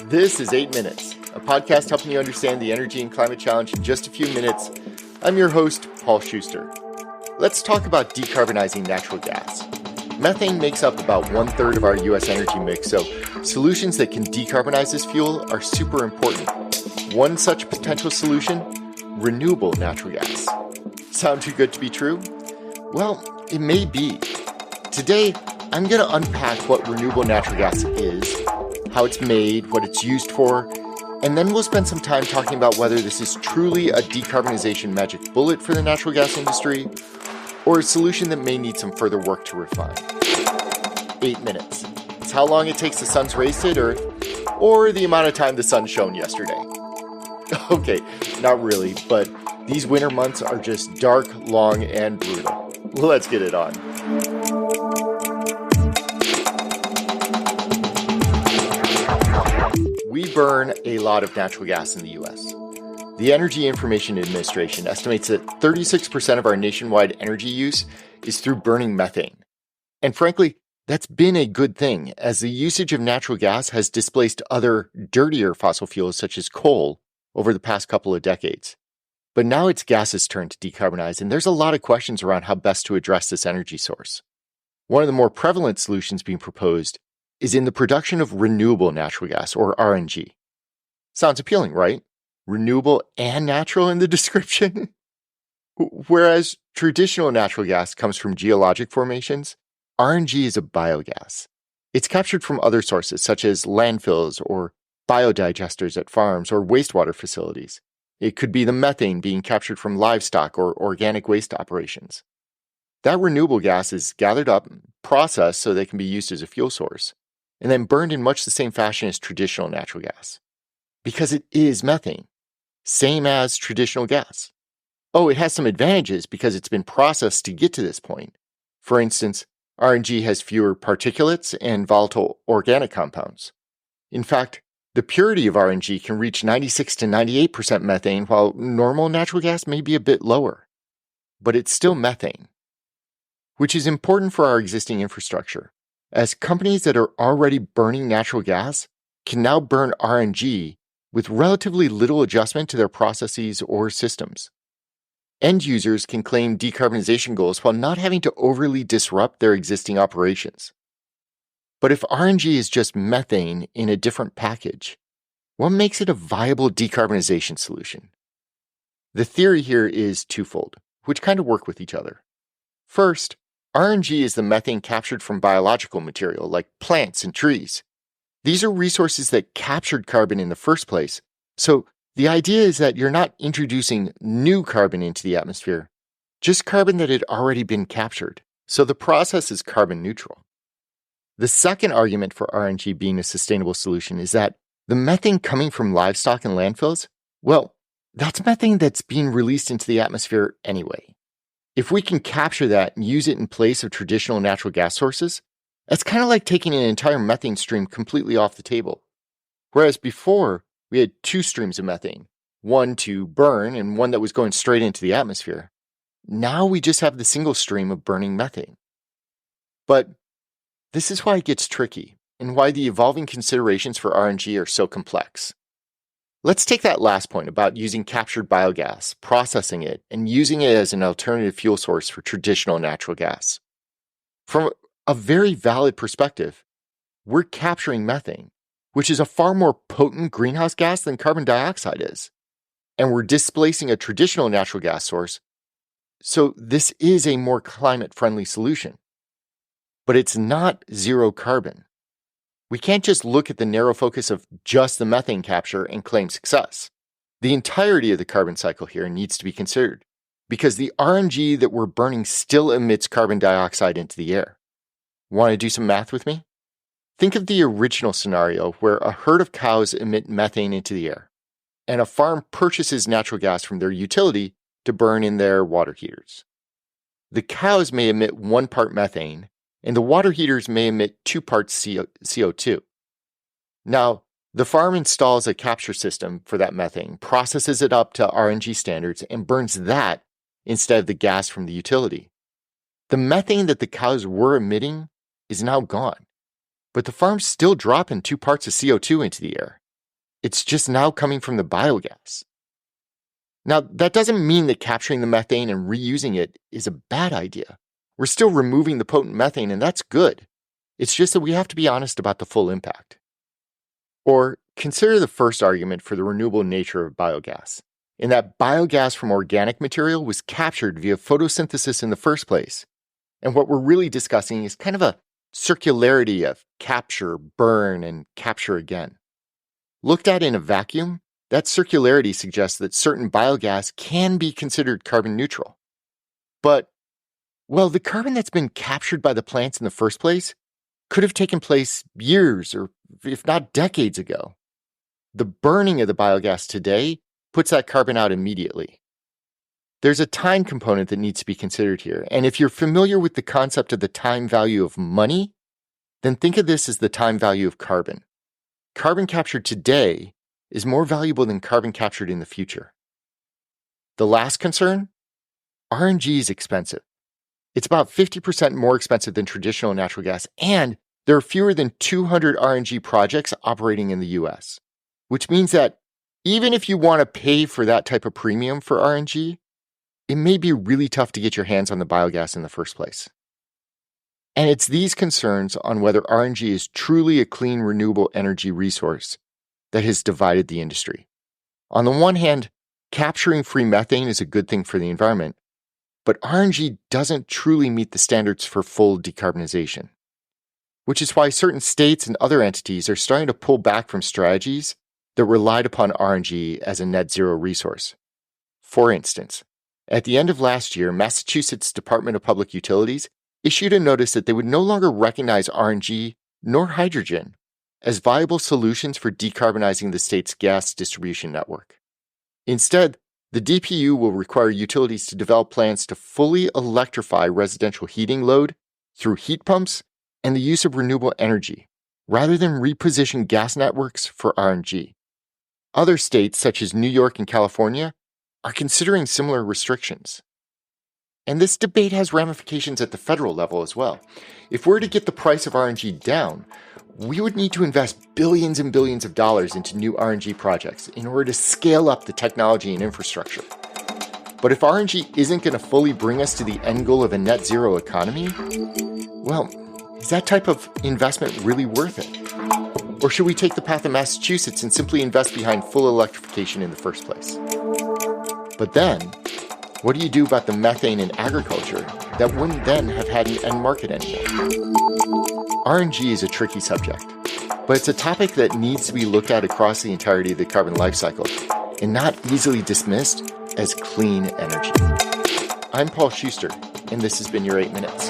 This is 8 Minutes, a podcast helping you understand the energy and climate challenge in just a few minutes. I'm your host, Paul Schuster. Let's talk about decarbonizing natural gas. Methane makes up about 1/3 of our U.S. energy mix, so solutions that can decarbonize this fuel are super important. One such potential solution, renewable natural gas. Sound too good to be true? Well, it may be. Today, I'm going to unpack what renewable natural gas is, how it's made, what it's used for, and then we'll spend some time talking about whether this is truly a decarbonization magic bullet for the natural gas industry, or a solution that may need some further work to refine. 8 minutes. It's how long it takes the sun's race to hit Earth, or the amount of time the sun shone yesterday. Okay, not really, but these winter months are just dark, long, and brutal. Let's get it on. We burn a lot of natural gas in the U.S. The Energy Information Administration estimates that 36% of our nationwide energy use is through burning methane. And frankly, that's been a good thing, as the usage of natural gas has displaced other, dirtier fossil fuels such as coal over the past couple of decades. But now it's gas's turn to decarbonize, and there's a lot of questions around how best to address this energy source. One of the more prevalent solutions being proposed is in the production of renewable natural gas, or RNG. Sounds appealing, right? Renewable and natural in the description? Whereas traditional natural gas comes from geologic formations, RNG is a biogas. It's captured from other sources such as landfills or biodigesters at farms or wastewater facilities. It could be the methane being captured from livestock or organic waste operations. That renewable gas is gathered up, processed so they can be used as a fuel source, and then burned in much the same fashion as traditional natural gas. Because it is methane, same as traditional gas. Oh, it has some advantages because it's been processed to get to this point. For instance, RNG has fewer particulates and volatile organic compounds. In fact, the purity of RNG can reach 96 to 98% methane, while normal natural gas may be a bit lower. But it's still methane, which is important for our existing infrastructure, as companies that are already burning natural gas can now burn RNG with relatively little adjustment to their processes or systems. End users can claim decarbonization goals while not having to overly disrupt their existing operations. But if RNG is just methane in a different package, what makes it a viable decarbonization solution? The theory here is twofold, which kind of work with each other. First, RNG is the methane captured from biological material like plants and trees. These are resources that captured carbon in the first place, so the idea is that you're not introducing new carbon into the atmosphere, just carbon that had already been captured, so the process is carbon neutral. The second argument for RNG being a sustainable solution is that the methane coming from livestock and landfills, well, that's methane that's being released into the atmosphere anyway. If we can capture that and use it in place of traditional natural gas sources, that's kind of like taking an entire methane stream completely off the table. Whereas before, we had two streams of methane, one to burn and one that was going straight into the atmosphere. Now we just have the single stream of burning methane. But this is why it gets tricky, and why the evolving considerations for RNG are so complex. Let's take that last point about using captured biogas, processing it, and using it as an alternative fuel source for traditional natural gas. From a very valid perspective, we're capturing methane, which is a far more potent greenhouse gas than carbon dioxide is. And we're displacing a traditional natural gas source, so this is a more climate-friendly solution. But it's not zero carbon. We can't just look at the narrow focus of just the methane capture and claim success. The entirety of the carbon cycle here needs to be considered, because the RNG that we're burning still emits carbon dioxide into the air. Want to do some math with me? Think of the original scenario where a herd of cows emit methane into the air, and a farm purchases natural gas from their utility to burn in their water heaters. The cows may emit 1 part methane, and the water heaters may emit 2 parts CO2. Now, the farm installs a capture system for that methane, processes it up to RNG standards, and burns that instead of the gas from the utility. The methane that the cows were emitting is now gone, but the farm's still dropping 2 parts of CO2 into the air. It's just now coming from the biogas. Now, that doesn't mean that capturing the methane and reusing it is a bad idea. We're still removing the potent methane, and that's good. It's just that we have to be honest about the full impact. Or consider the first argument for the renewable nature of biogas, in that biogas from organic material was captured via photosynthesis in the first place. And what we're really discussing is kind of a circularity of capture, burn, and capture again. Looked at in a vacuum, that circularity suggests that certain biogas can be considered carbon neutral. But, well, the carbon that's been captured by the plants in the first place could have taken place years or if not decades ago. The burning of the biogas today puts that carbon out immediately. There's a time component that needs to be considered here, and if you're familiar with the concept of the time value of money, then think of this as the time value of carbon. Carbon captured today is more valuable than carbon captured in the future. The last concern? RNG is expensive. It's about 50% more expensive than traditional natural gas, and there are fewer than 200 RNG projects operating in the US, which means that even if you want to pay for that type of premium for RNG, it may be really tough to get your hands on the biogas in the first place. And it's these concerns on whether RNG is truly a clean, renewable energy resource that has divided the industry. On the one hand, capturing free methane is a good thing for the environment, but RNG doesn't truly meet the standards for full decarbonization, which is why certain states and other entities are starting to pull back from strategies that relied upon RNG as a net zero resource. For instance, at the end of last year, Massachusetts Department of Public Utilities issued a notice that they would no longer recognize RNG nor hydrogen as viable solutions for decarbonizing the state's gas distribution network. Instead, the DPU will require utilities to develop plans to fully electrify residential heating load through heat pumps and the use of renewable energy, rather than reposition gas networks for RNG. Other states, such as New York and California, are considering similar restrictions. And this debate has ramifications at the federal level as well. If we're to get the price of RNG down, we would need to invest billions and billions of dollars into new RNG projects in order to scale up the technology and infrastructure. But if RNG isn't going to fully bring us to the end goal of a net zero economy, well, is that type of investment really worth it? Or should we take the path of Massachusetts and simply invest behind full electrification in the first place? But then, what do you do about the methane in agriculture that wouldn't then have had an end market anymore? RNG is a tricky subject, but it's a topic that needs to be looked at across the entirety of the carbon life cycle and not easily dismissed as clean energy. I'm Paul Schuster, and this has been your 8 Minutes.